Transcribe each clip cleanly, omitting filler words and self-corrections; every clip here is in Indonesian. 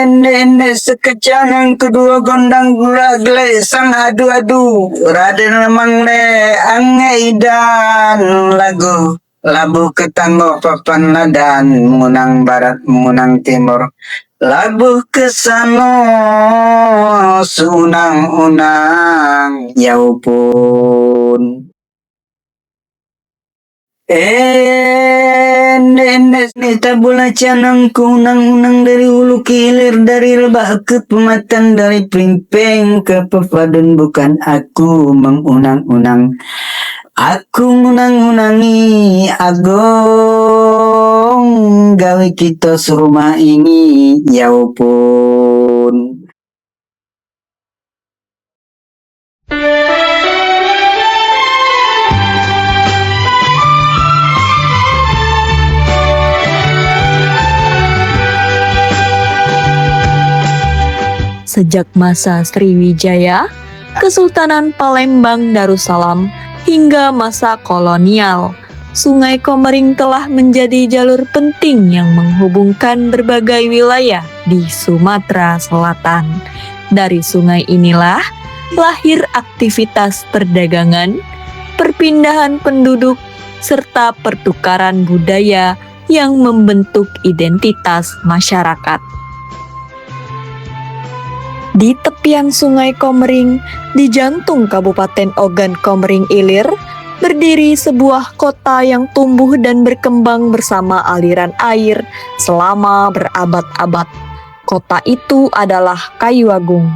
Nenek sekejangan kedua gondang gula gelesang adu-adu Raden Remang le angai dan lagu labu ketanggo papan ladan munang barat munang timur labu kesano sunang unang yaupun nenek tabula canang kunang-unang dari hulu ke hilir dari lebah ke pematang dari primpeng ke pepadun bukan aku mengunang-unang aku ngunang-unangi agong gawe kita serumah ini yaupun. Sejak masa Sriwijaya, Kesultanan Palembang Darussalam, hingga masa kolonial, Sungai Komering telah menjadi jalur penting yang menghubungkan berbagai wilayah di Sumatera Selatan. Dari sungai inilah lahir aktivitas perdagangan, perpindahan penduduk, serta pertukaran budaya yang membentuk identitas masyarakat. Di tepian Sungai Komering, di jantung Kabupaten Ogan Komering Ilir, berdiri sebuah kota yang tumbuh dan berkembang bersama aliran air selama berabad-abad. Kota itu adalah Kayuagung.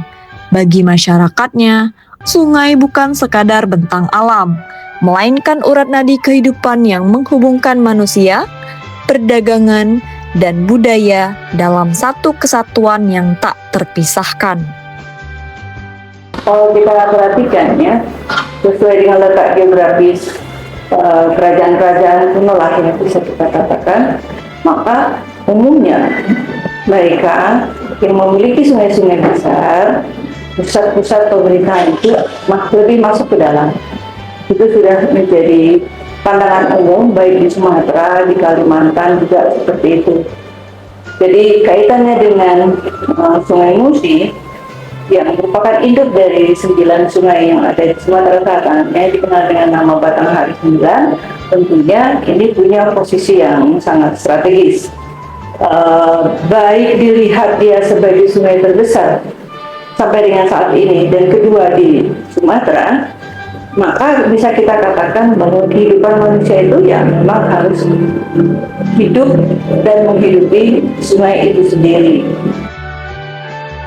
Bagi masyarakatnya, sungai bukan sekadar bentang alam, melainkan urat nadi kehidupan yang menghubungkan manusia, perdagangan, dan budaya dalam satu kesatuan yang tak terpisahkan. Kalau kita perhatikan ya, sesuai dengan letak geografis kerajaan-kerajaan kuno lah yang bisa kita katakan, maka umumnya mereka yang memiliki sungai-sungai besar, pusat-pusat pemerintahan itu lebih masuk ke dalam. Itu sudah menjadi pandangan umum baik di Sumatera, di Kalimantan juga seperti itu. Jadi kaitannya dengan Sungai Musi yang merupakan induk dari 9 sungai yang ada di Sumatera Selatan yang dikenal dengan nama Batanghari 9, tentunya ini punya posisi yang sangat strategis. Baik dilihat dia sebagai sungai terbesar sampai dengan saat ini dan kedua di Sumatera, maka bisa kita katakan bahwa kehidupan manusia itu ya memang harus hidup dan menghidupi sungai itu sendiri.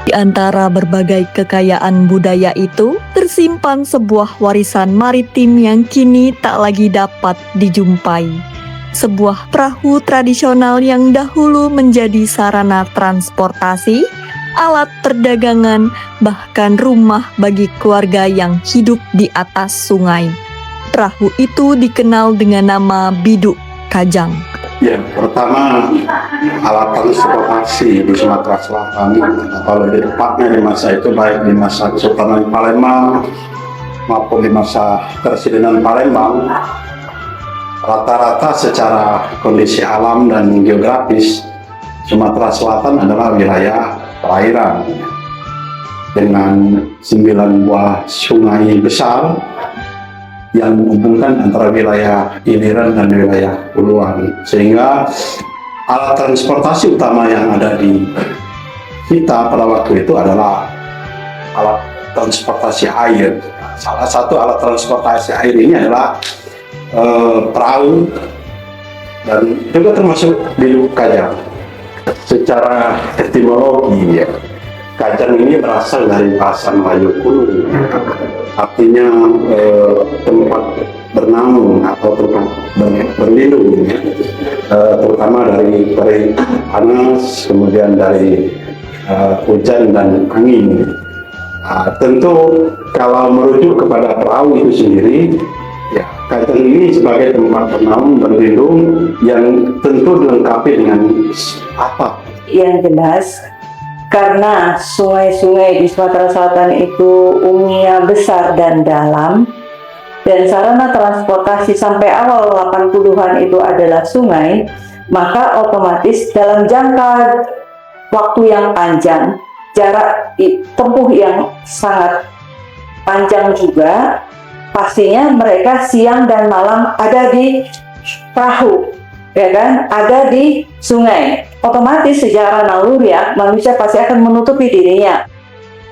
Di antara berbagai kekayaan budaya itu, tersimpan sebuah warisan maritim yang kini tak lagi dapat dijumpai. Sebuah perahu tradisional yang dahulu menjadi sarana transportasi, alat perdagangan, bahkan rumah bagi keluarga yang hidup di atas sungai. Perahu itu dikenal dengan nama Biduk Kajang. Ya, pertama alat transportasi di Sumatera Selatan, atau lebih tepatnya di masa itu baik di masa Kesultanan Palembang maupun di masa Presidenan Palembang, rata-rata secara kondisi alam dan geografis Sumatera Selatan adalah wilayah perairan dengan 9 buah sungai besar yang menghubungkan antara wilayah hiliran dan wilayah huluan, sehingga alat transportasi utama yang ada di kita pada waktu itu adalah alat transportasi air. Salah satu alat transportasi air ini adalah perahu dan juga termasuk Biduk Kajang. Secara etimologi ya, Kajang ini berasal dari bahasa Melayu kuno, artinya tempat bernaung atau tempat berlindung ya. Terutama dari terik panas, kemudian dari hujan dan angin. Tentu kalau merujuk kepada perahu itu sendiri, ya, Kajang ini sebagai tempat bernaung berlindung yang tentu dilengkapi dengan atap. Yang jelas, karena sungai-sungai di Sumatera Selatan itu umumnya besar dan dalam, dan sarana transportasi sampai awal 80-an itu adalah sungai, maka otomatis dalam jangka waktu yang panjang, jarak tempuh yang sangat panjang juga, pastinya mereka siang dan malam ada di perahu, ya kan, ada di sungai. Otomatis secara naluriah manusia pasti akan menutupi dirinya.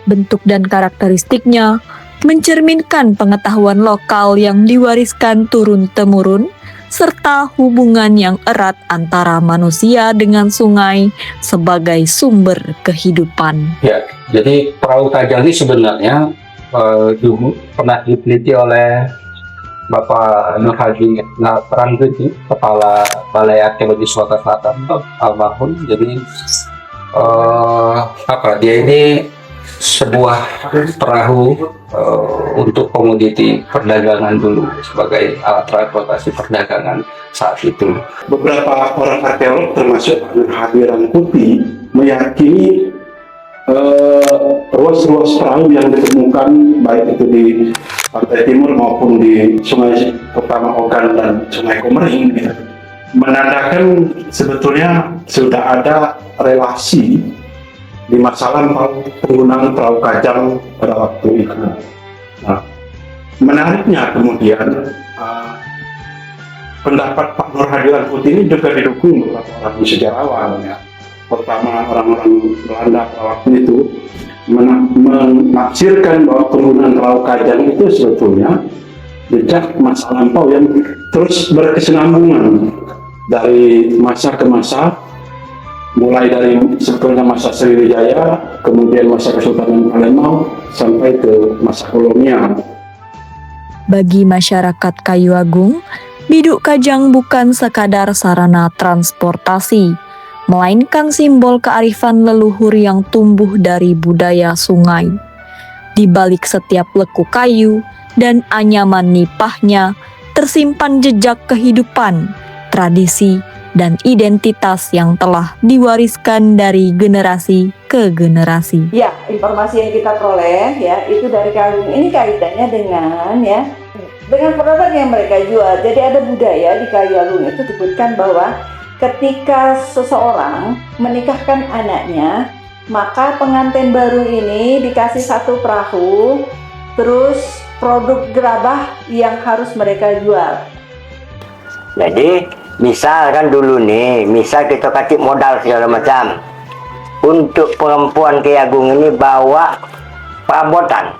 Bentuk dan karakteristiknya mencerminkan pengetahuan lokal yang diwariskan turun-temurun, serta hubungan yang erat antara manusia dengan sungai sebagai sumber kehidupan. Ya, jadi perahu kajang ini sebenarnya dulu pernah diteliti oleh Bapak Nur Hadi Pranggriti, Kepala Balai Arkeologi Sumatera Selatan, almarhum. Jadi dia ini sebuah perahu untuk komoditi perdagangan dulu sebagai alat transportasi perdagangan saat itu. Beberapa orang arkeolog termasuk Nur Hadi Pranggriti meyakini ruas-ruas perahu yang ditemukan baik itu di pantai timur maupun di sungai utama Ogan dan sungai Komering menandakan sebetulnya sudah ada relasi di masa lampau penggunaan perahu kajang pada waktu itu. Nah, menariknya kemudian pendapat Pak Nur Hadi Pranggriti ini juga didukung oleh orang sejarawan, ya. Pertama, orang-orang Belanda pada waktu itu menafsirkan bahwa penggunaan perahu kajang itu sebetulnya jejak masa lampau yang terus berkesinambungan dari masa ke masa, mulai dari sebetulnya masa Sriwijaya, kemudian masa Kesultanan Palembang, sampai ke masa kolonial. Bagi masyarakat Kayu Agung, biduk kajang bukan sekadar sarana transportasi, melainkan simbol kearifan leluhur yang tumbuh dari budaya sungai. Di balik setiap lekuk kayu dan anyaman nipahnya, tersimpan jejak kehidupan, tradisi, dan identitas yang telah diwariskan dari generasi ke generasi. Ya, informasi yang kita peroleh ya itu dari kayu. Ini kaitannya dengan produk yang mereka jual. Jadi ada budaya di Kayu Agung itu disebutkan bahwa ketika seseorang menikahkan anaknya, maka pengantin baru ini dikasih satu perahu, terus produk gerabah yang harus mereka jual. Jadi misalkan dulu nih, misal kita kasih modal segala macam, untuk perempuan Kayu Agung ini bawa perabotan.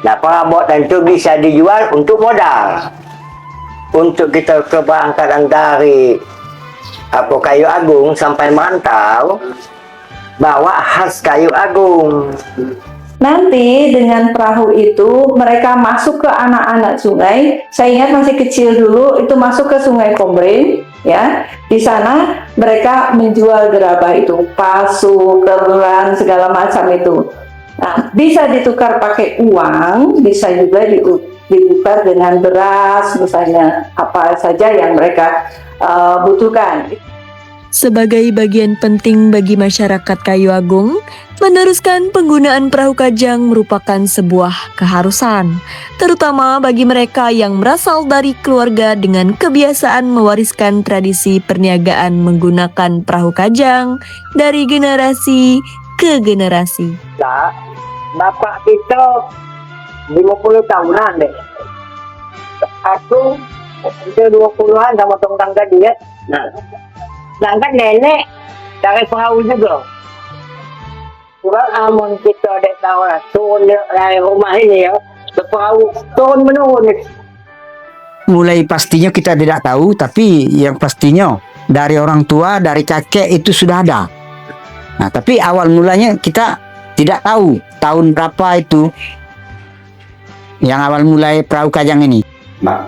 Nah, perabotan itu bisa dijual untuk modal. Untuk kita keberangkatan dari Kayu Agung sampai Mantau, bawa khas Kayu Agung. Nanti dengan perahu itu mereka masuk ke anak-anak sungai. Saya ingat masih kecil dulu itu masuk ke Sungai Komering, ya. Di sana mereka menjual gerabah itu, pasu, keran, segala macam itu. Nah, bisa ditukar pakai uang, bisa juga ditukar dengan beras, misalnya apa saja yang mereka butuhkan. Sebagai bagian penting bagi masyarakat Kayu Agung, meneruskan penggunaan perahu kajang merupakan sebuah keharusan, terutama bagi mereka yang berasal dari keluarga dengan kebiasaan mewariskan tradisi perniagaan menggunakan perahu kajang dari generasi ke generasi. Nah, bapak kita 50 tahunan deh. Aku udah 20-an sama tangga dia. Nah, sedangkan nenek dari perahu juga. Kurang amun kita ada tahu lah, turun dari rumah ini ya, ke perahu turun menurun. Mulai pastinya kita tidak tahu, tapi yang pastinya dari orang tua, dari kakek itu sudah ada. Nah, tapi awal mulanya kita tidak tahu tahun berapa itu yang awal mulai perahu kajang ini. Nah,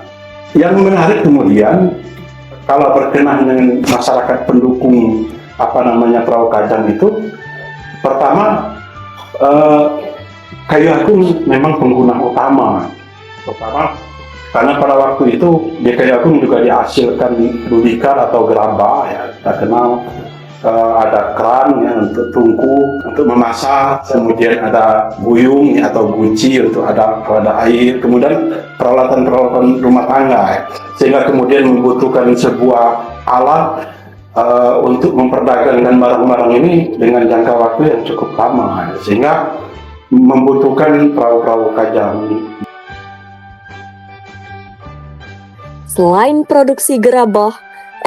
yang menarik kemudian kalau berkenaan dengan masyarakat pendukung perahu kajang itu, pertama Kayu Agung memang pengguna utama. Pertama karena pada waktu itu di Kayu Agung juga dihasilkan rudikar atau gerabah, ya, kita kenal. Ada keran ya, untuk tungku untuk memasak, kemudian ada buyung ya, atau guci untuk ada air, kemudian peralatan rumah tangga ya. Sehingga kemudian membutuhkan sebuah alat untuk memperdagangkan barang-barang ini dengan jangka waktu yang cukup lama, sehingga membutuhkan perahu-perahu kajang. Selain produksi gerabah,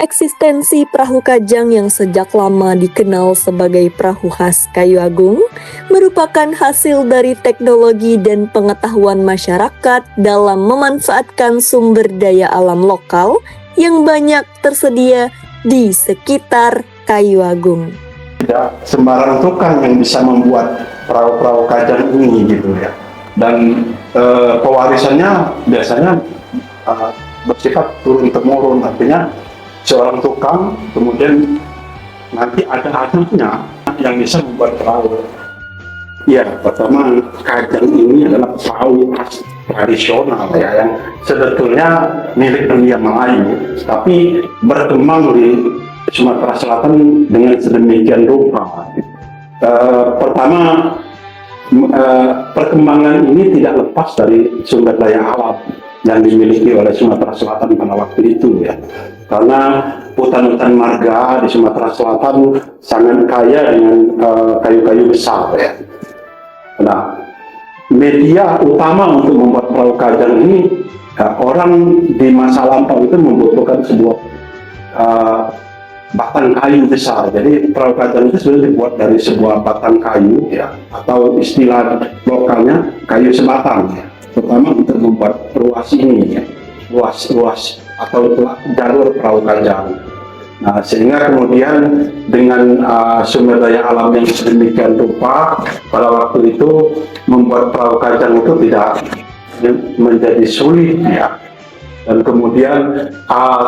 eksistensi perahu kajang yang sejak lama dikenal sebagai perahu khas kayu agung merupakan hasil dari teknologi dan pengetahuan masyarakat dalam memanfaatkan sumber daya alam lokal yang banyak tersedia di sekitar kayu agung. Tidak sembarang tukang yang bisa membuat perahu-perahu kajang ini gitu ya. Dan pewarisannya biasanya bersifat turun-temurun, artinya seorang tukang kemudian nanti ada anaknya yang bisa membuat perahu. Ya, pertama kajang ini adalah perahu tradisional ya, yang sebetulnya milik dunia Melayu, tapi berkembang di Sumatera Selatan dengan sedemikian rupa. Pertama, perkembangan ini tidak lepas dari sumber daya alam yang dimiliki oleh Sumatera Selatan pada waktu itu ya, karena hutan-hutan marga di Sumatera Selatan sangat kaya dengan kayu-kayu besar ya. Nah, media utama untuk membuat perahu kajang ini orang di masa lampau itu membutuhkan sebuah batang kayu besar. Jadi perahu kajang itu sebenarnya dibuat dari sebuah batang kayu ya, atau istilah lokalnya kayu sebatang ya. Terutama untuk membuat ruas ini ya, ruas atau jalur perahu kajang. Nah, sehingga kemudian dengan sumber daya alam yang sedemikian rupa, pada waktu itu membuat perahu kajang itu tidak menjadi sulit ya. Dan kemudian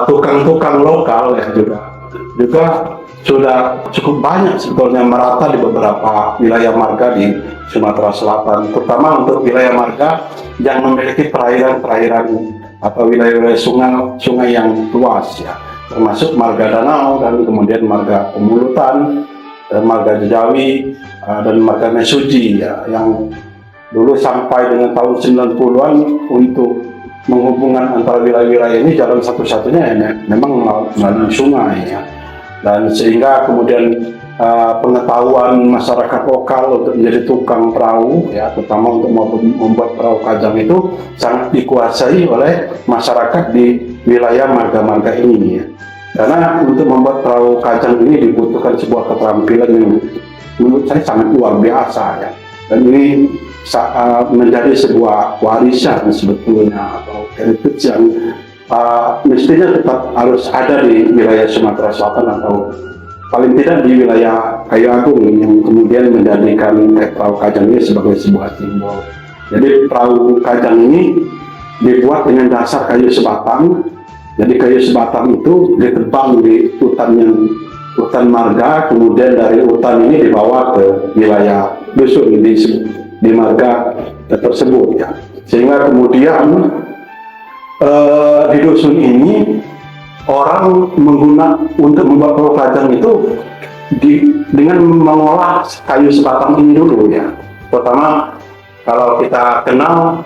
tukang-tukang lokal ya juga sudah cukup banyak sebetulnya merata di beberapa wilayah marga di Sumatera Selatan, terutama untuk wilayah marga yang memiliki perairan-perairan atau wilayah-wilayah sungai yang luas ya, termasuk marga Danau dan kemudian marga Pemulutan, marga Jawi, dan marga Mesuji ya, yang dulu sampai dengan tahun 90-an untuk menghubungkan antara wilayah-wilayah ini jalan satu-satunya ya memang melalui sungai ya. Dan sehingga kemudian pengetahuan masyarakat lokal untuk menjadi tukang perahu ya, terutama untuk membuat perahu kajang itu sangat dikuasai oleh masyarakat di wilayah marga-marga ini ya. Karena untuk membuat perahu kajang ini dibutuhkan sebuah keterampilan yang menurut saya sangat luar biasa ya. Dan ini menjadi sebuah warisan sebetulnya atau heritage yang mestinya tetap harus ada di wilayah Sumatera Selatan, atau paling tidak di wilayah Kayu Agung yang kemudian menjadikan perahu kajang ini sebagai sebuah simbol. Jadi perahu kajang ini dibuat dengan dasar kayu sebatang. Jadi kayu sebatang itu ditebang di hutan marga, kemudian dari hutan ini dibawa ke wilayah dusun di marga tersebut ya. Sehingga kemudian di dusun ini orang untuk membuat perahu kajang itu dengan mengolah kayu sebatang ini dulu ya. Pertama, kalau kita kenal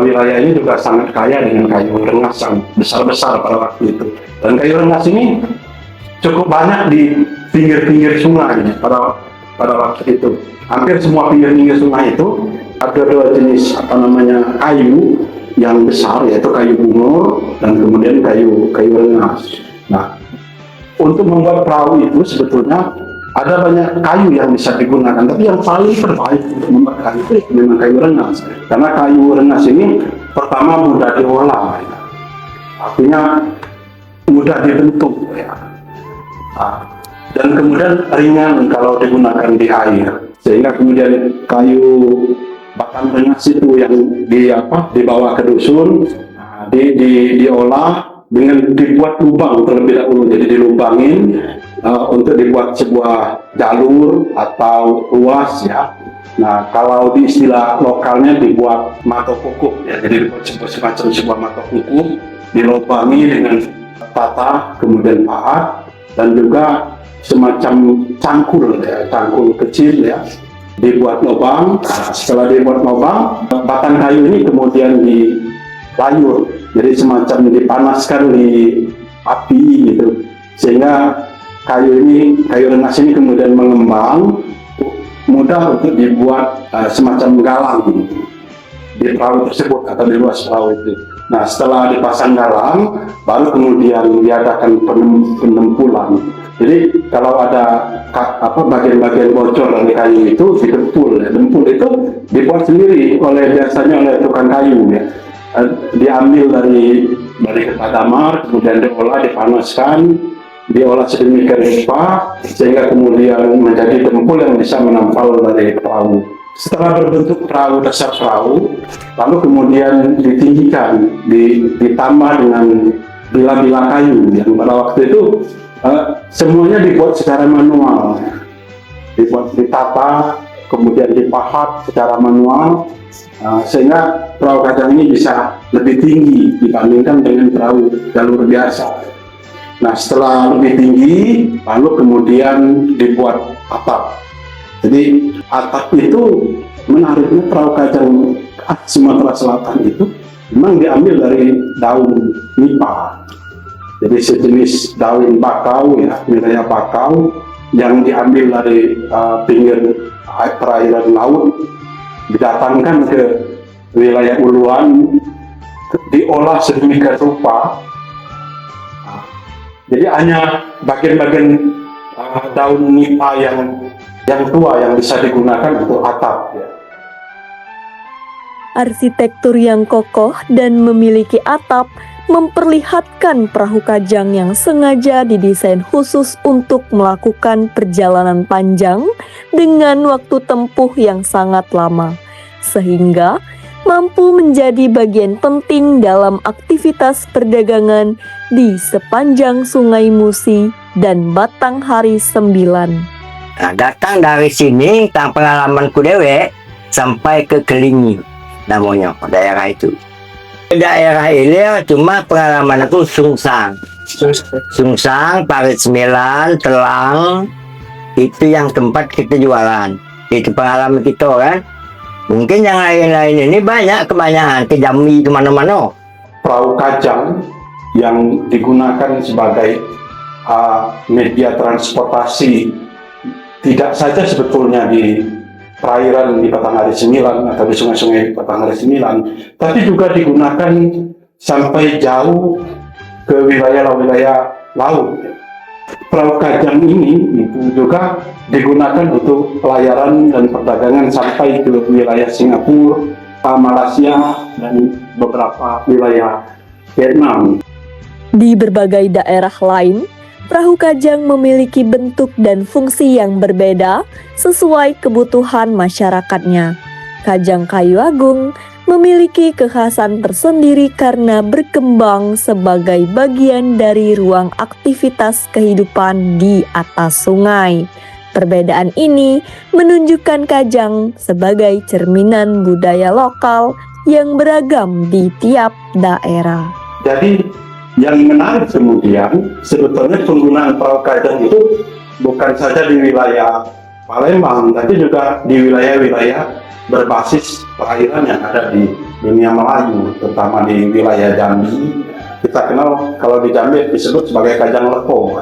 wilayah ini juga sangat kaya dengan kayu rengas yang besar-besar pada waktu itu. Dan kayu rengas ini cukup banyak di pinggir-pinggir sungai ya, pada waktu itu. Hampir semua pinggir-pinggir sungai itu ada dua jenis kayu yang besar, yaitu kayu bungur dan kemudian kayu rengas. Nah, untuk membuat perahu itu sebetulnya ada banyak kayu yang bisa digunakan, tapi yang paling terbaik untuk membuat kayu itu memang kayu rengas. Karena kayu rengas ini pertama mudah diolah, ya. Artinya mudah dibentuk, ya. Dan kemudian ringan kalau digunakan di air, sehingga kemudian kayu batang rengas itu yang dibawa ke dusun, diolah dengan dibuat lubang terlebih dahulu, jadi dilubangin untuk dibuat sebuah jalur atau ruas ya. Nah, kalau di istilah lokalnya dibuat mato kukuh ya, jadi dibuat semacam sebuah mato kukuh, dilubangi dengan patah kemudian pahat, dan juga semacam cangkul ya, cangkul kecil ya, dibuat lubang. Setelah dibuat lubang, batang kayu ini kemudian dilayur, jadi semacam dipanaskan di api gitu, sehingga kayu rengas ini kemudian mengembang, mudah untuk dibuat semacam galang di perahu tersebut atau di ruas perahu itu. Nah, setelah dipasang galang, baru kemudian diadakan penempulan. Jadi kalau ada bagian-bagian bocor dari kayu itu didempul. Dempul itu dibuat sendiri biasanya oleh tukang kayu ya. Diambil dari getah damar, kemudian diolah, dipanaskan, diolah sedemikian rupa sehingga kemudian menjadi dempul yang bisa menampal dari perahu. Setelah berbentuk perahu, dasar perahu, lalu kemudian ditinggikan, ditambah dengan bila-bila kayu yang pada waktu itu semuanya dibuat secara manual, ditata, kemudian dipahat secara manual, sehingga perahu kajang ini bisa lebih tinggi dibandingkan dengan perahu jalur biasa. Nah, setelah lebih tinggi, lalu kemudian dibuat atap. Jadi atap itu menariknya perahu kajang Sumatera Selatan itu memang diambil dari daun nipah. Jadi sejenis daun bakau ya, wilayah bakau yang diambil dari pinggir perairan laut, didatangkan ke wilayah Uluan, diolah sedemikian rupa. Jadi hanya bagian-bagian daun nipah yang tua yang bisa digunakan untuk atap ya. Arsitektur yang kokoh dan memiliki atap memperlihatkan perahu kajang yang sengaja didesain khusus untuk melakukan perjalanan panjang dengan waktu tempuh yang sangat lama, sehingga mampu menjadi bagian penting dalam aktivitas perdagangan di sepanjang Sungai Musi dan Batanghari 9. Nah, datang dari sini, tentang pengalamanku dewek, sampai ke Kelingi, namanya daerah itu. Daerah Ilir cuma pengalaman aku Sungsang, Parit 9, Telang, itu yang tempat kita jualan. Itu pengalaman kita kan. Mungkin yang lain-lain ini kebanyakan ke Jambi, kemana-mana. Perahu kajang yang digunakan sebagai media transportasi tidak saja sebetulnya di perairan di Batanghari 9 atau di sungai-sungai Batanghari 9, tapi juga digunakan sampai jauh ke wilayah-wilayah laut. Perahu kajang ini itu juga digunakan untuk pelayaran dan perdagangan sampai ke wilayah Singapura, Malaysia, dan beberapa wilayah Vietnam. Di berbagai daerah lain, perahu kajang memiliki bentuk dan fungsi yang berbeda sesuai kebutuhan masyarakatnya. Kajang kayu agung memiliki kekhasan tersendiri karena berkembang sebagai bagian dari ruang aktivitas kehidupan di atas sungai. Perbedaan ini menunjukkan kajang sebagai cerminan budaya lokal yang beragam di tiap daerah. Jadi yang menarik kemudian sebetulnya penggunaan perahu kajang itu bukan saja di wilayah Palembang, tapi juga di wilayah-wilayah berbasis perairan yang ada di dunia Melayu, terutama di wilayah Jambi. Kita kenal kalau di Jambi disebut sebagai kajang lepo.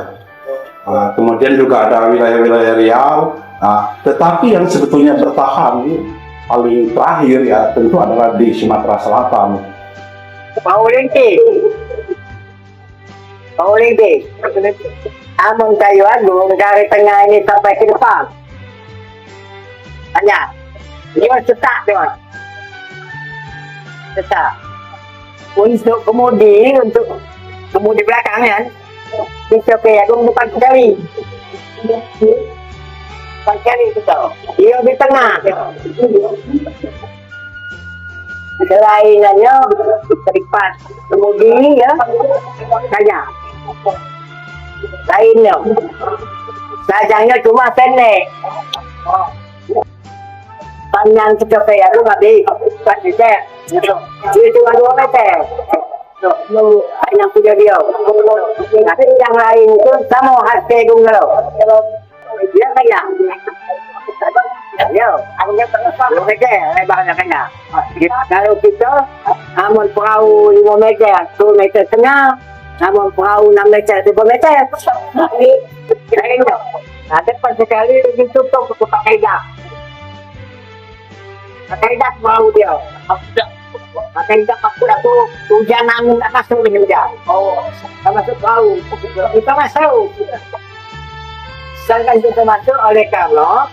Kemudian juga ada wilayah-wilayah Riau. Tetapi yang sebetulnya bertahan paling terakhir ya tentu adalah di Sumatera Selatan. Pauling Among kayu agung dari tengah ini sampai ke depan. Tanya, dia cetak dia. Cetak. Untuk kemudi belakang kan, kita kayu agung depan kiri. Depan kiri kita. Dia di tengah. Selainnya teripat kemudi ya, tanya. Lainnya, kajangnya cuma pendek. Panjang seperti itu tadi, dia cuma 2 meter. Panjang punya dia. Tapi yang lain itu sama hasil dulu. Dia kayak, ya, akunya terlepas 2 meter lebarnya kayaknya. Kalau kita, amun perahu 5 meter, 1,5 meter, Namun perahu 6 meter, 3 meter. Ada pas sekali ditutup pakai dak. Pakai dak perahu dia. Pakai dak aku hujan angin tak masuk ni hujan. Tak masuk perahu. Kita masuk. Sedangkan kita masuk oleh karena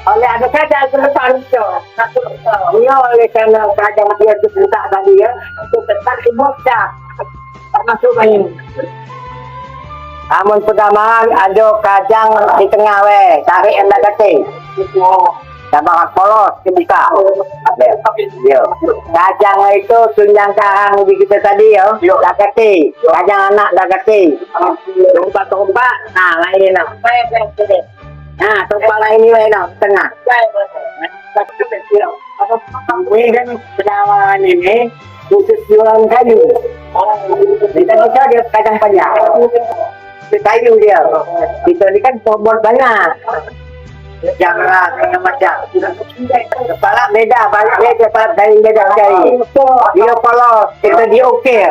oleh ada kadang keletak itu. Dia oleh karena kadang dia terletak tadi ya, itu tetap dibocah. Tak masuk angin. Namun pertama ada kajang di tengah tarik yang dah kati. Dabang polos dibuka. Ya. Kajang itu tunjang karang di kita tadi ya, dah kati. Kajang anak dah kati. Tumpak, nah lain nak. Nah, tumpak lain ni nak tengah. Ini kan pedawan ini khusus jualan kayu. Kita dia kacang panjang. Kayu dia. Kita ni kan pobot banyak. Janganlah macam. Kepala beda, balik kepala dari beda dari. Dia polos, kita dia okey.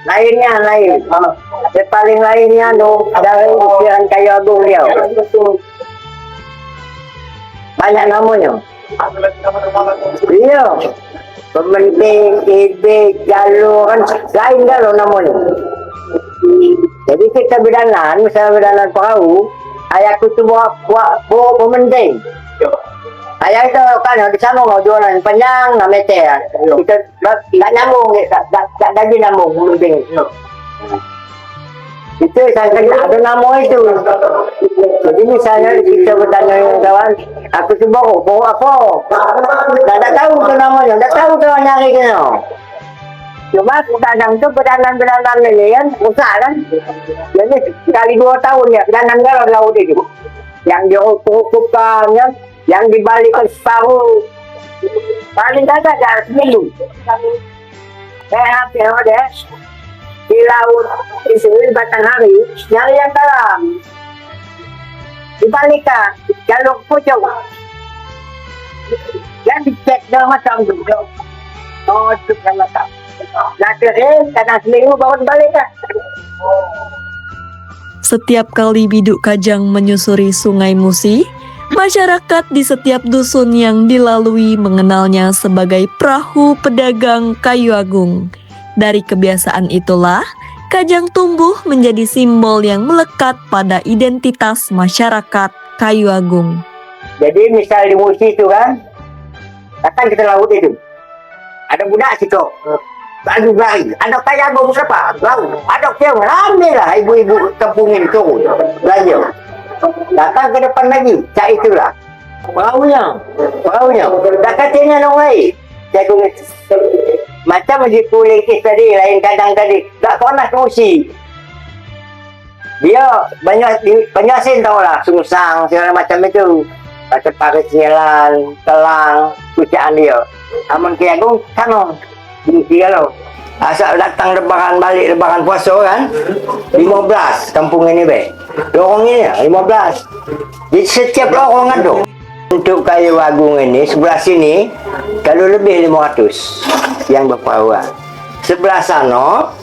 Lainnya lain. Yang paling lainnya dari ukiran kayu agung dia. Banyak namanya. Iya. Pementing, ibik, jalur kan lain dah namanya. Jadi kita bedanan, misalnya bedanan perahu, ayahku tu buat pementing. Ayah itu kan di sana mau jualan panjang 6 meter. Kita tak nyambung, tak jadi nyambung pementing. Itu saya kena ada nama itu. Jadi misalnya kita bertanya dengan kawan, aku tu bawa apa? Tak tahu tu namanya, tak tahu tu nyari kena. Cuma kadang tu bedanan ini kan susah kan. Jadi sekali 2 tahun ya bedanan kalau laut itu. Yang diukur-ukurkan, yang dibalikkan separuh. Paling tak ada seminggu. Hampir ada. Di laut itu batang hari nyari yang dalam dibalikan jalur pucuk yang dicek dalam macam tu itu kan macam nak kering kadang seminggu baru dibalikan. Setiap kali biduk kajang menyusuri Sungai Musi, masyarakat di setiap dusun yang dilalui mengenalnya sebagai perahu pedagang kayu agung. Dari kebiasaan itulah, kajang tumbuh menjadi simbol yang melekat pada identitas masyarakat kayu agung. Jadi misal di Musi itu kan, datang kita laut itu. Ada budak situ, baju lari. Ada kayu agung siapa? Laut. Ada cewek, ramai lah ibu-ibu kampung itu. Belanja. Datang ke depan lagi, cak itulah. Perahunya. Dah katanya orang lain. Saya macam di kulit tadi, lain kadang tadi tak panas Musi. Dia banyak sen tahu lah, sungsang segala macam itu. Macam pakai sinyalan, telang, kucaan dia. Amun Ki Agung sana di kalau asal datang lebaran puasa kan 15 kampung ini lorong ini 15. Di setiap lorong ada. Untuk kayu agung ini sebelah sini kalau lebih 500 yang berperahuan. Sebelah sana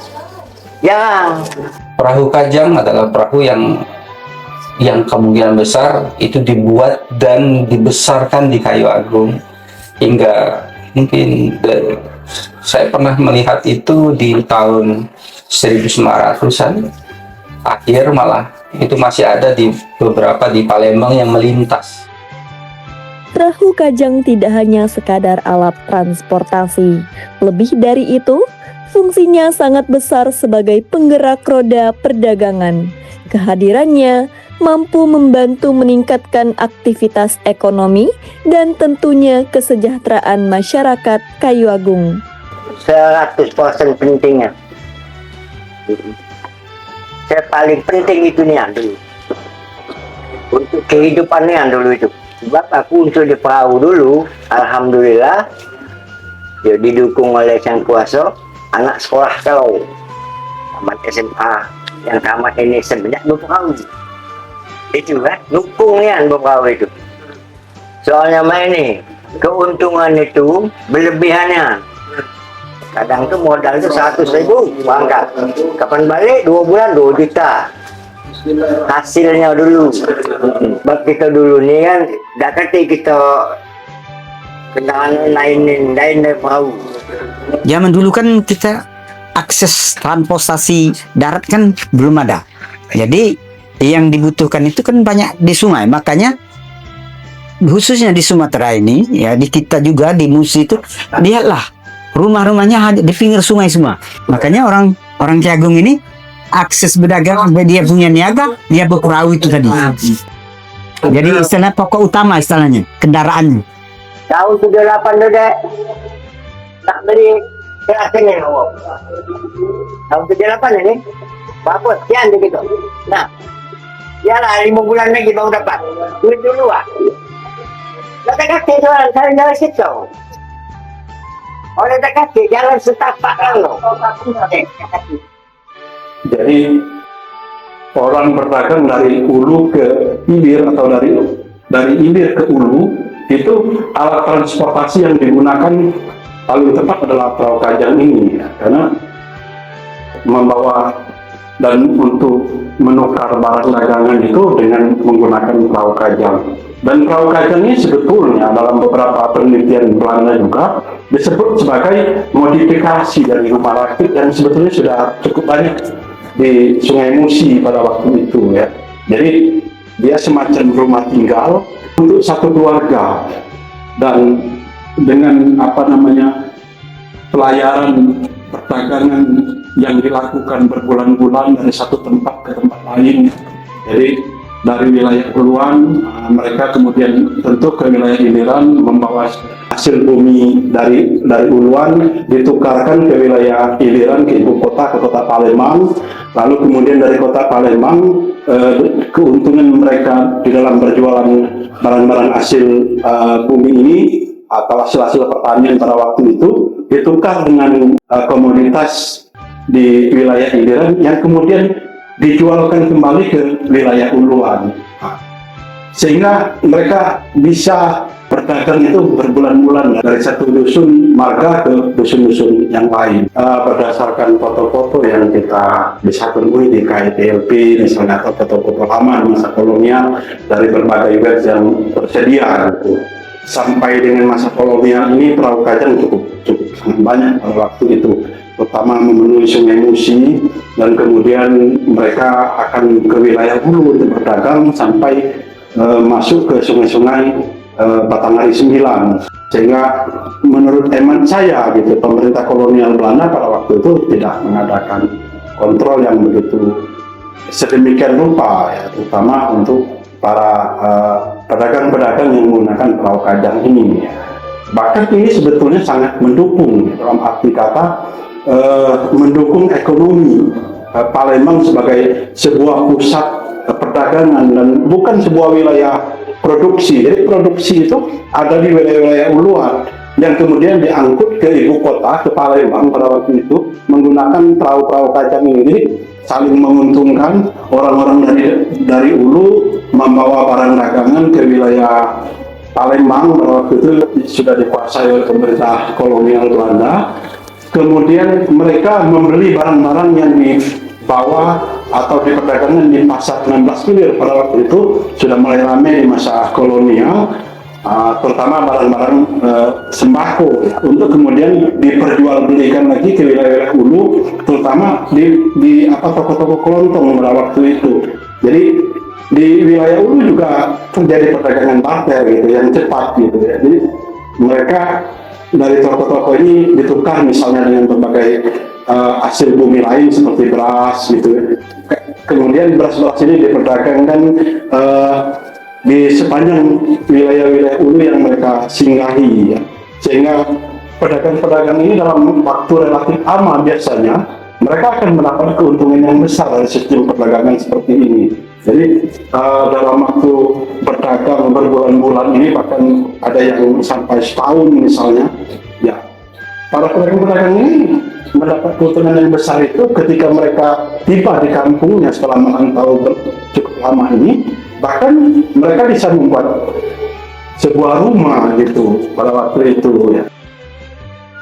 jarang. Perahu kajang adalah perahu yang kemungkinan besar itu dibuat dan dibesarkan di kayu agung hingga mungkin saya pernah melihat itu di tahun 1900-an akhir, malah itu masih ada di beberapa di Palembang yang melintas. Perahu kajang tidak hanya sekadar alat transportasi. Lebih dari itu, fungsinya sangat besar sebagai penggerak roda perdagangan. Kehadirannya mampu membantu meningkatkan aktivitas ekonomi dan tentunya kesejahteraan masyarakat kayu agung. 100% pentingnya. Saya paling penting itu nih dulu. Untuk kehidupannya dulu itu. Sebab aku untuk di perahu dulu, alhamdulillah, ya didukung oleh Sang Kuasa, anak sekolah kalau tamat SMA, yang tamat ini sebanyak berperahu. Itu kan, dukungnya berperahu itu. Soalnya main nih, keuntungan itu berlebihannya. Kadang tuh modal itu 100.000 berangkat. Kapan balik 2 bulan 2 juta. Hasilnya dulu. Sebab kita dulu nih kan dah kata kita kendaraan lain dari perahu. Zaman dulu kan kita akses transportasi darat kan belum ada. Jadi yang dibutuhkan itu kan banyak di sungai. Makanya khususnya di Sumatera ini, ya di kita juga di Musi itu, lihatlah rumah-rumahnya di pinggir sungai semua. Makanya orang Kiagung ini akses berdagang, dia punya niaga, dia berperahu itu tadi. Jadi istilah pokok utama istilahnya kendaraannya. Tahun 78 tu dek tak beli kelas ini. Tahun 78 ini berapa sekian dia gitu. Nah, yalah 5 bulan lagi baru dapat duit dulu lah. Kata-kata soalan saya jalan situ. Orang tak kaki jalan setapak lalu. Jadi orang berdagang dari hulu ke hilir atau dari hilir ke hulu, itu alat transportasi yang digunakan paling tepat adalah perahu kajang ini, ya, karena membawa dan untuk menukar barang dagangan itu dengan menggunakan perahu kajang. Dan perahu kajang ini sebetulnya dalam beberapa penelitian Belanda juga disebut sebagai modifikasi dari rumah rakit yang sebetulnya sudah cukup banyak di Sungai Musi pada waktu itu, ya. Jadi dia semacam rumah tinggal untuk satu keluarga, dan dengan pelayaran perdagangan yang dilakukan berbulan-bulan dari satu tempat ke tempat lain. Jadi dari wilayah huluan mereka kemudian tentu ke wilayah hiliran membawa hasil bumi dari huluan ditukarkan ke wilayah hiliran, ke ibu kota, ke kota Palembang. Lalu kemudian dari kota Palembang keuntungan mereka di dalam berjualan barang-barang hasil bumi ini atau hasil-hasil pertanian pada waktu itu ditukar dengan komoditas di wilayah hiliran yang kemudian dijualkan kembali ke wilayah huluan, sehingga mereka bisa berdagang itu berbulan-bulan dari satu dusun marga ke dusun-dusun yang lain. Berdasarkan foto-foto yang kita bisa temui di KITLP misalnya, atau foto-foto lama di masa kolonial dari berbagai web yang tersedia gitu. Sampai dengan masa kolonial ini perahu kajang cukup sangat banyak pada waktu itu, pertama memenuhi Sungai Musi, dan kemudian mereka akan ke wilayah hulu untuk berdagang sampai masuk ke sungai-sungai Batanghari 9. Sehingga menurut hemat saya gitu, pemerintah kolonial Belanda pada waktu itu tidak mengadakan kontrol yang begitu sedemikian rupa, ya, terutama untuk para pedagang-pedagang yang menggunakan perahu kajang ini. Bahkan ini sebetulnya sangat mendukung, dalam arti kata mendukung ekonomi Palembang sebagai sebuah pusat perdagangan dan bukan sebuah wilayah produksi. Jadi produksi itu ada di wilayah-wilayah huluan yang kemudian diangkut ke ibu kota, ke Palembang pada waktu itu menggunakan perahu-perahu kajang ini. Jadi saling menguntungkan, orang-orang dari hulu membawa barang dagangan ke wilayah Palembang pada waktu itu sudah dikuasai oleh pemerintah kolonial Belanda. Kemudian mereka membeli barang-barang yang dibawa atau diperdagangkan di pasar 16 Kilir pada waktu itu sudah mulai ramai di masa kolonial, terutama barang-barang sembako, ya, untuk kemudian diperjualbelikan lagi ke wilayah hulu, terutama di toko-toko kelontong pada waktu itu. Jadi di wilayah hulu juga terjadi perdagangan barter gitu yang cepat gitu, ya. Jadi mereka dari toko-toko ini ditukar misalnya dengan berbagai hasil bumi lain seperti beras gitu. Kemudian beras-beras ini diperdagangkan di sepanjang wilayah-wilayah hulu yang mereka singgahi, ya. Sehingga pedagang-pedagang ini dalam waktu relatif lama biasanya mereka akan mendapat keuntungan yang besar dari sistem perdagangan seperti ini. Jadi dalam waktu berdagang berbulan-bulan ini, bahkan ada yang sampai setahun misalnya, ya, para pedagang-pedagang ini mendapat keuntungan yang besar itu ketika mereka tiba di kampungnya setelah merantau cukup lama ini. Bahkan mereka bisa membuat sebuah rumah gitu pada waktu itu, ya.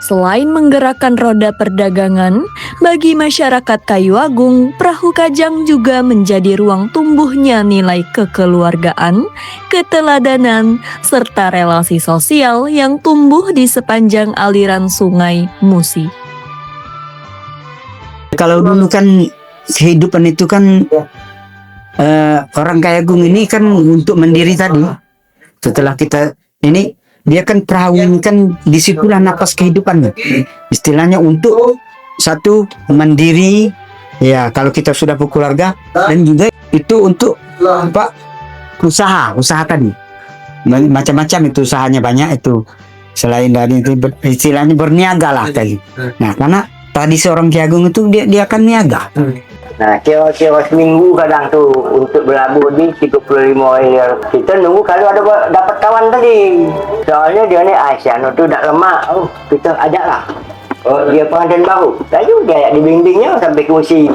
Selain menggerakkan roda perdagangan, bagi masyarakat Kayu Agung, Perahu Kajang juga menjadi ruang tumbuhnya nilai kekeluargaan, keteladanan, serta relasi sosial yang tumbuh di sepanjang aliran Sungai Musi. Kalau dulu kan kehidupan itu kan orang Kayu Agung ini kan untuk mandiri tadi. Setelah kita ini dia kan perahu ini kan disitulah napas kehidupannya. Istilahnya untuk satu mandiri ya kalau kita sudah berkeluarga, dan juga itu untuk apa usaha tadi. Macam-macam itu usahanya banyak itu. Selain dari itu istilahnya berniaga lah tadi. Nah, karena tadi seorang Ki Agung itu dia akan niaga. Nah, kira-kira seminggu kadang tuh untuk berlabuh di 35 miliar. Kita nunggu kalau ada dapat kawan tadi. Soalnya dia ni Aisyah tu dah lemak. Oh, kita ajak lah. Oh, dia pengantin baru. Tadi dia di bimbingnya sampai ke Musi.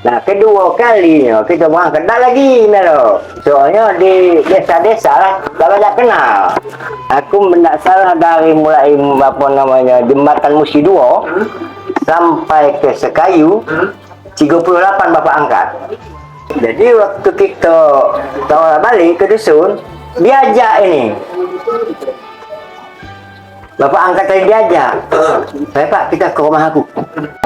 Nah, kedua kalinya kita berangkat dah lagi Melo. Soalnya di desa-desa lah tak banyak kenal. Aku mendak salah dari mulai apa namanya jembatan Musi 2 sampai ke Sekayu. 38 bapak angkat. Jadi waktu kita tahu balik ke dusun, diajak ini. Bapak angkat tadi diajak. Pak, kita ke rumah aku.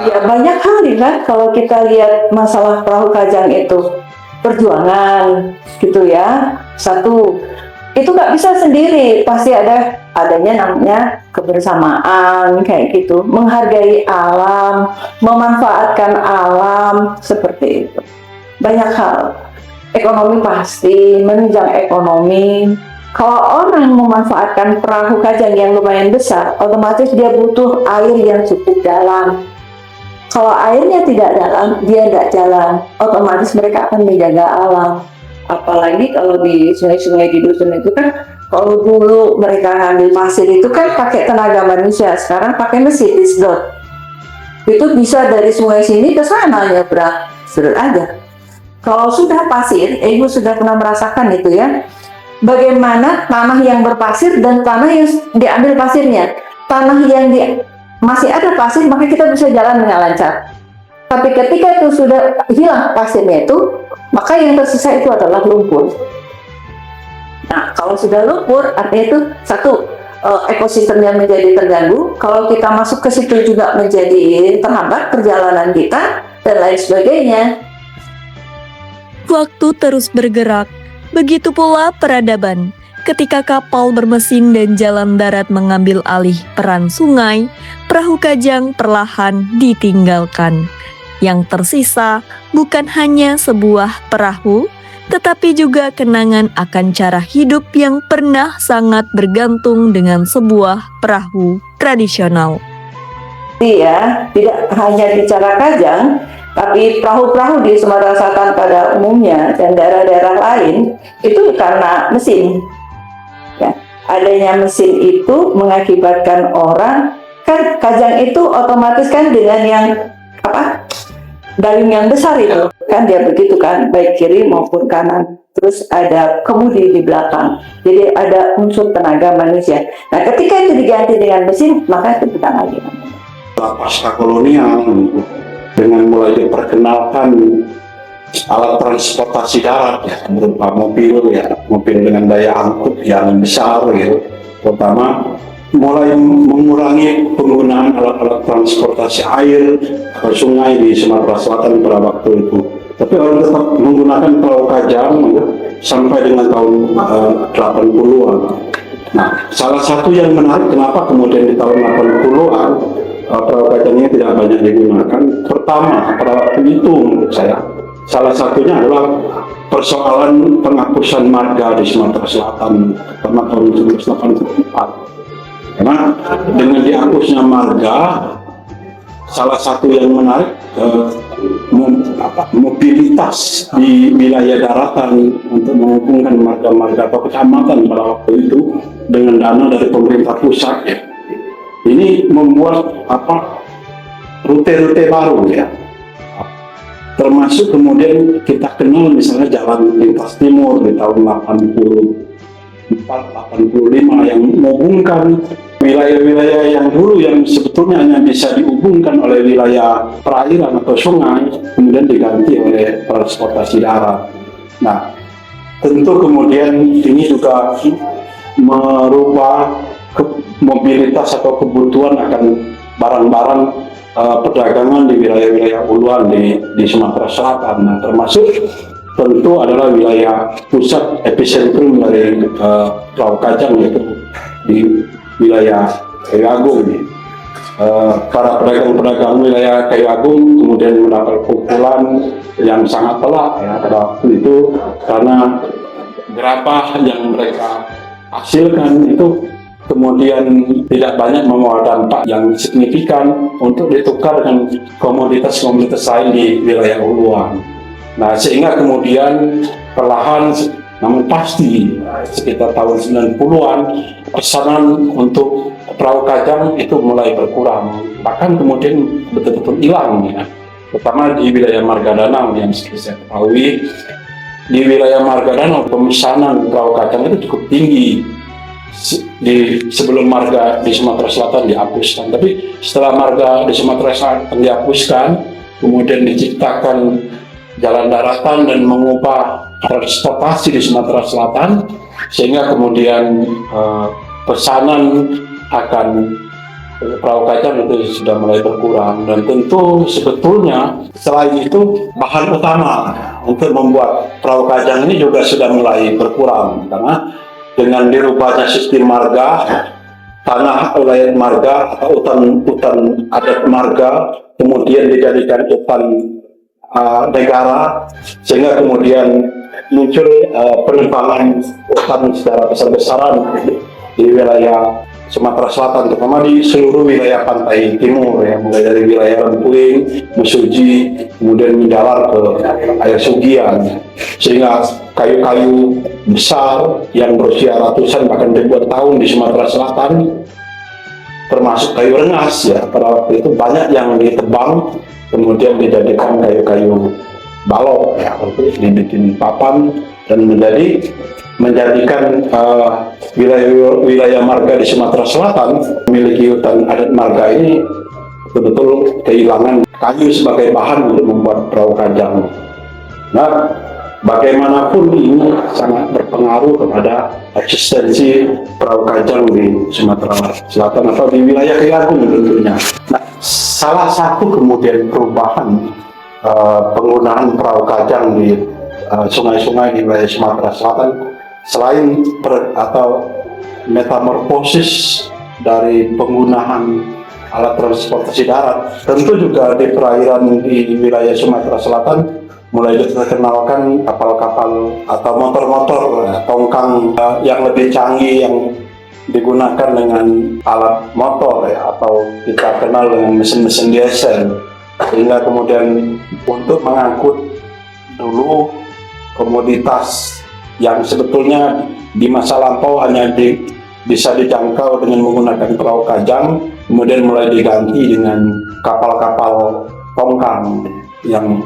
Ya banyak hal kan kalau kita lihat masalah Perahu Kajang itu perjuangan gitu ya. Satu, itu nggak bisa sendiri, pasti adanya namanya kebersamaan kayak gitu, menghargai alam, memanfaatkan alam seperti itu. Banyak hal, ekonomi pasti menunjang ekonomi. Kalau orang memanfaatkan perahu kajang yang lumayan besar, otomatis dia butuh air yang cukup dalam. Kalau airnya tidak dalam, dia tidak jalan, otomatis mereka akan menjaga alam. Apalagi kalau di sungai-sungai di dusun itu kan, kalau dulu mereka ngambil pasir itu kan pakai tenaga manusia, sekarang pakai mesin disdot. Itu bisa dari sungai sini ke sana nyebrang, surut aja. Kalau sudah pasir, Ibu sudah pernah merasakan itu ya, bagaimana tanah yang berpasir dan tanah yang diambil pasirnya. Tanah yang masih ada pasir, maka kita bisa jalan dengan lancar. Tapi ketika itu sudah hilang pasirnya itu, maka yang tersisa itu adalah lumpur. Nah, kalau sudah lumpur, artinya itu satu, ekosistemnya menjadi terganggu. Kalau kita masuk ke situ juga menjadi terhambat perjalanan kita dan lain sebagainya. Waktu terus bergerak, begitu pula peradaban. Ketika kapal bermesin dan jalan darat mengambil alih peran sungai, perahu kajang perlahan ditinggalkan. Yang tersisa bukan hanya sebuah perahu, tetapi juga kenangan akan cara hidup yang pernah sangat bergantung dengan sebuah perahu tradisional. Ya, tidak hanya bicara kajang, tapi perahu-perahu di Sumatera Selatan pada umumnya dan daerah-daerah lain itu karena mesin. Ya, adanya mesin itu mengakibatkan orang kan kajang itu otomatis kan dengan yang dayung yang besar itu kan dia begitu kan, baik kiri maupun kanan, terus ada kemudi di belakang, jadi ada unsur tenaga manusia. Nah, ketika itu diganti dengan mesin, maka itu bukan lagi pasca kolonial, dengan mulai diperkenalkan alat transportasi darat ya, berupa mobil dengan daya angkut yang besar gitu, terutama mulai mengurangi penggunaan alat-alat transportasi air atau sungai di Sumatera Selatan pada waktu itu. Tapi orang tetap menggunakan perahu kajang sampai dengan tahun 80-an. Nah, salah satu yang menarik kenapa kemudian di tahun 80-an perahu kajang ini tidak banyak digunakan. Pertama, pada waktu itu menurut saya, salah satunya adalah persoalan penghapusan marga di Sumatera Selatan pertama tahun 1984. Karena dengan dihapusnya marga, salah satu yang menarik mobilitas di wilayah daratan untuk menghubungkan marga-marga atau kecamatan pada waktu itu dengan dana dari pemerintah pusat ya. Ini membuat rute-rute baru ya. Termasuk kemudian kita kenal misalnya jalan lintas timur di tahun 84-85 yang menghubungkan wilayah-wilayah yang dulu yang sebetulnya hanya bisa dihubungkan oleh wilayah perairan atau sungai, kemudian diganti oleh transportasi darat. Nah, tentu kemudian ini juga merubah mobilitas atau kebutuhan akan barang-barang perdagangan di wilayah-wilayah uluan di Sumatera Selatan. Nah, termasuk tentu adalah wilayah pusat epicentrum dari Perahu Kajang, yaitu di wilayah Kayu Agung. Para pedagang-pedagang wilayah Kayu Agung kemudian mendapat pukulan yang sangat telak ya pada waktu itu, karena gerabah yang mereka hasilkan itu kemudian tidak banyak membawa dampak yang signifikan untuk ditukar dengan komoditas-komoditas lain di wilayah uluan. Nah, sehingga kemudian perlahan namun pasti sekitar tahun 90-an pesanan untuk perahu kajang itu mulai berkurang, bahkan kemudian betul-betul hilang ya, terutama di wilayah Marga Danau yang seperti saya ketahui. Di wilayah Marga Danau pemesanan perahu kajang itu cukup tinggi sebelum marga di Sumatera Selatan dihapuskan. Tapi setelah marga di Sumatera Selatan dihapuskan, kemudian diciptakan jalan daratan dan mengubah transportasi di Sumatera Selatan, sehingga kemudian pesanan akan perahu kajang itu sudah mulai berkurang. Dan tentu sebetulnya selain itu bahan utama untuk membuat perahu kajang ini juga sudah mulai berkurang, karena dengan dirubahnya sistem marga, tanah wilayah marga atau hutan adat marga kemudian dijadikan hutan negara, sehingga kemudian muncul penebangan hutan secara besar-besaran di wilayah Sumatera Selatan, terutama di seluruh wilayah pantai timur ya, mulai dari wilayah Rempuing, Mesuji, kemudian menjalar ke air Sugian, sehingga kayu-kayu besar yang berusia ratusan bahkan ribuan tahun di Sumatera Selatan, termasuk kayu rengas ya, pada waktu itu banyak yang ditebang kemudian dijadikan kayu-kayu balok ya, untuk dibikin papan dan menjadikan wilayah marga di Sumatera Selatan memiliki hutan adat marga ini betul-betul kehilangan kayu sebagai bahan untuk membuat perahu kajang. Nah, bagaimanapun ini sangat berpengaruh kepada eksistensi perahu kajang di Sumatera Selatan atau di wilayah Kayu Agung tentunya. Nah, salah satu kemudian perubahan penggunaan perahu kajang di sungai-sungai di wilayah Sumatera Selatan, selain atau metamorfosis dari penggunaan alat transportasi darat, tentu juga di perairan di wilayah Sumatera Selatan mulai diperkenalkan kapal-kapal atau motor-motor tongkang yang lebih canggih yang digunakan dengan alat motor ya, atau kita kenal dengan mesin-mesin diesel, sehingga kemudian untuk mengangkut dulu komoditas yang sebetulnya di masa lampau hanya bisa dijangkau dengan menggunakan perahu kajang, kemudian mulai diganti dengan kapal-kapal tongkang yang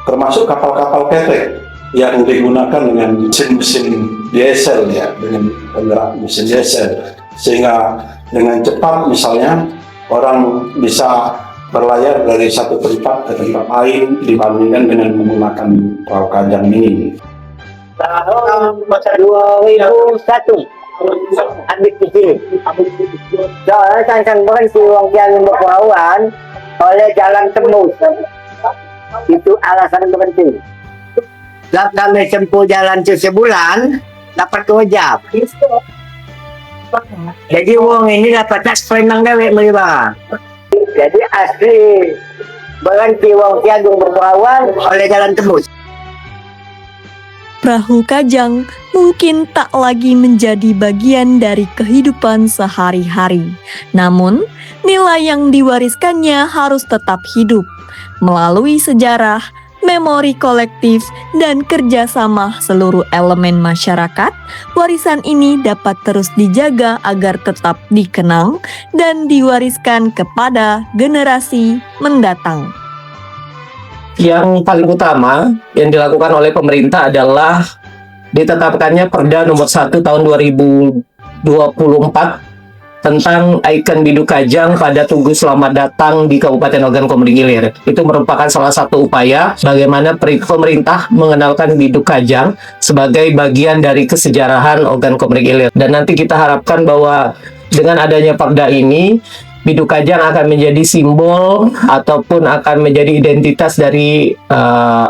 termasuk kapal-kapal ketek yang digunakan dengan mesin-mesin diesel ya, dengan penggerak mesin diesel, sehingga dengan cepat misalnya orang bisa berlayar dari satu tempat ke tempat lain dibandingkan dengan menggunakan perahu kajang ini. Tahun 2001 habis kecil. Soalnya sang berhenti uang jalan berperahuan oleh jalan tembus. Itu alasan berhenti. Kami tempuh jalan itu sebulan, dapat 2 jam. Jadi uang ini dapat tak senang dewek melibat. Jadi asli berhenti uang jagung berperahuan oleh jalan tembus. Perahu kajang mungkin tak lagi menjadi bagian dari kehidupan sehari-hari. Namun, nilai yang diwariskannya harus tetap hidup melalui sejarah, memori kolektif, dan kerjasama seluruh elemen masyarakat. Warisan ini dapat terus dijaga agar tetap dikenang dan diwariskan kepada generasi mendatang. Yang paling utama yang dilakukan oleh pemerintah adalah ditetapkannya Perda nomor 1 tahun 2024 tentang ikon Biduk Kajang pada Tugu Selamat Datang di Kabupaten Ogan Komering Ilir. Itu merupakan salah satu upaya bagaimana pemerintah mengenalkan Biduk Kajang sebagai bagian dari kesejarahan Ogan Komering Ilir. Dan nanti kita harapkan bahwa dengan adanya Perda ini, Biduk Kajang akan menjadi simbol ataupun akan menjadi identitas dari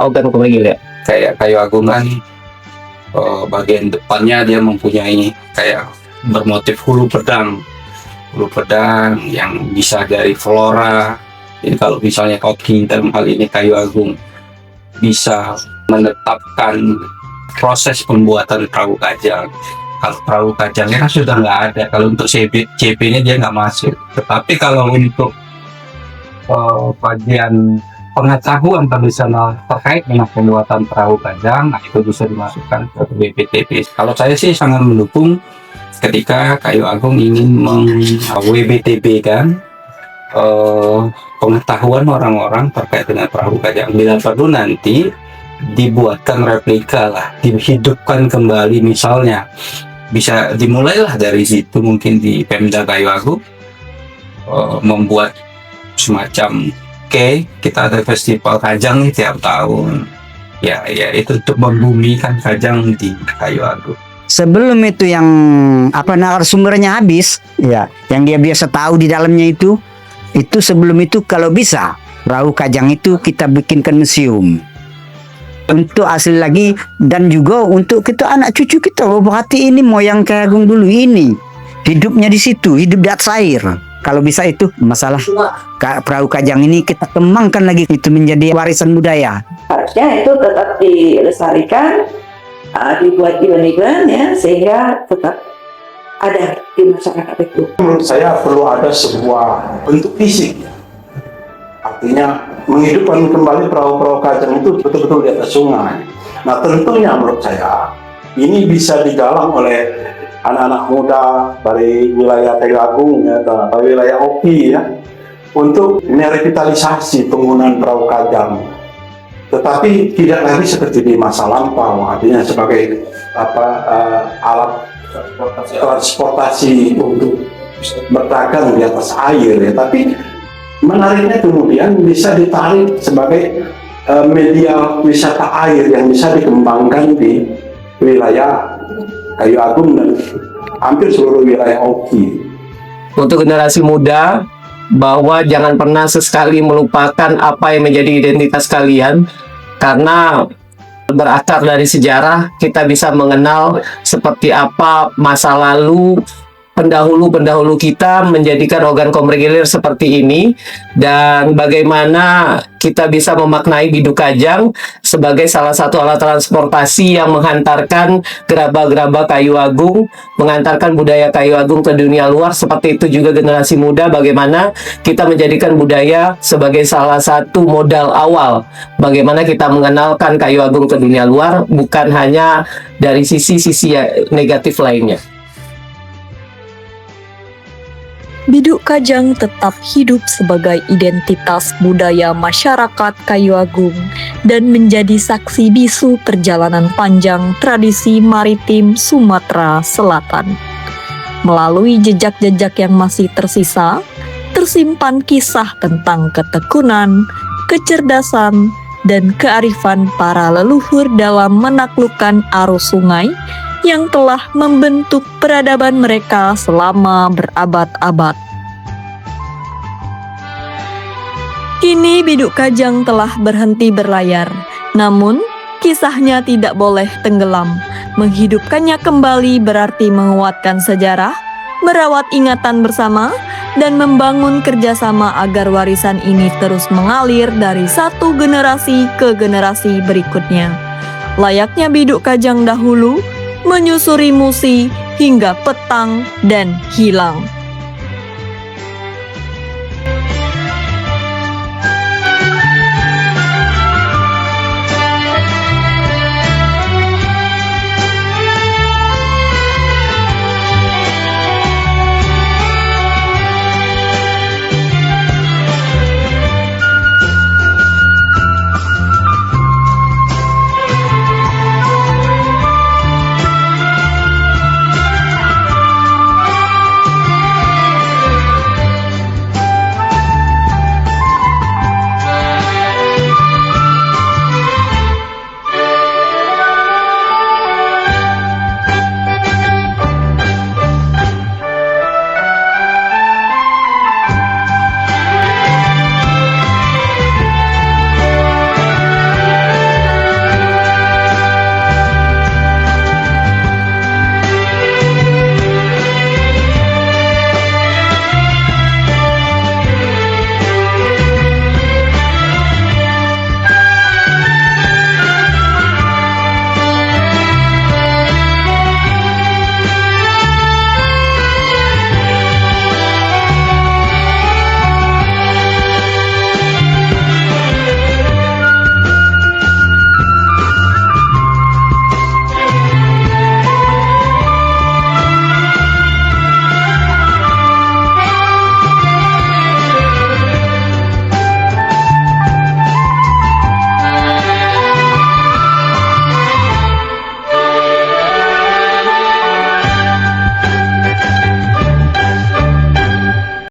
Ogan Komering Ilir. Kayak kayu agung kan bagian depannya dia mempunyai kayak bermotif hulu pedang yang bisa dari flora. Jadi kalau misalnya koki dalam hal ini kayu agung bisa menetapkan proses pembuatan perahu kajang. Kalau perahu kajangnya kan sudah nggak ada, kalau untuk CP-nya dia nggak masuk. Tetapi kalau untuk bagian pengetahuan tradisional terkait dengan pembuatan perahu kajang, nah itu bisa dimasukkan ke WBTP. Kalau saya sih sangat mendukung ketika Kayu Agung ingin WBTP kan pengetahuan orang-orang terkait dengan perahu kajang. Bila perlu nanti dibuatkan replika lah, dihidupkan kembali, misalnya bisa dimulailah dari situ, mungkin di Pemda Kayu Agung membuat semacam kita ada festival kajang nih tiap tahun, ya itu untuk membumikan kajang di Kayu Agung. Sebelum itu yang narasumbernya habis, ya, yang dia biasa tahu di dalamnya itu sebelum itu kalau bisa perahu kajang itu kita bikinkan museum untuk asli lagi, dan juga untuk kita anak cucu kita, berarti ini moyang Kayu Agung dulu ini hidupnya di situ, hidup di atas air. Kalau bisa itu masalah perahu kajang ini kita kembangkan lagi, itu menjadi warisan budaya. Harusnya itu tetap dilestarikan, dibuat event-event ya, sehingga tetap ada di masyarakat itu. Menurut saya perlu ada sebuah bentuk fisik, artinya menghidupkan kembali perahu-perahu kajang itu betul-betul di atas sungai. Nah tentunya menurut saya ini bisa digalang oleh anak-anak muda dari wilayah Kayu Agung ya, atau wilayah OPI ya, untuk merevitalisasi penggunaan perahu kajang. Tetapi tidak lagi seperti di masa lampau, artinya sebagai alat transportasi untuk berdagang di atas air ya. Tapi menariknya kemudian bisa ditarik sebagai media wisata air yang bisa dikembangkan di wilayah Kayu Agung dan hampir seluruh wilayah OKI. Untuk generasi muda, bahwa jangan pernah sesekali melupakan apa yang menjadi identitas kalian, karena berakar dari sejarah kita bisa mengenal seperti apa masa lalu pendahulu-pendahulu kita menjadikan Ogan Komering Ilir seperti ini, dan bagaimana kita bisa memaknai Biduk Kajang sebagai salah satu alat transportasi yang menghantarkan gerabah-gerabah Kayu Agung, mengantarkan budaya Kayu Agung ke dunia luar. Seperti itu juga generasi muda, bagaimana kita menjadikan budaya sebagai salah satu modal awal bagaimana kita mengenalkan Kayu Agung ke dunia luar, bukan hanya dari sisi-sisi negatif lainnya. Biduk Kajang tetap hidup sebagai identitas budaya masyarakat Kayu Agung dan menjadi saksi bisu perjalanan panjang tradisi maritim Sumatera Selatan. Melalui jejak-jejak yang masih tersisa, tersimpan kisah tentang ketekunan, kecerdasan, dan kearifan para leluhur dalam menaklukkan arus sungai yang telah membentuk peradaban mereka selama berabad-abad. Kini Biduk Kajang telah berhenti berlayar, namun kisahnya tidak boleh tenggelam. Menghidupkannya kembali berarti menguatkan sejarah, merawat ingatan bersama, dan membangun kerjasama agar warisan ini terus mengalir dari satu generasi ke generasi berikutnya. Layaknya Biduk Kajang dahulu, menyusuri musi hingga petang dan hilang.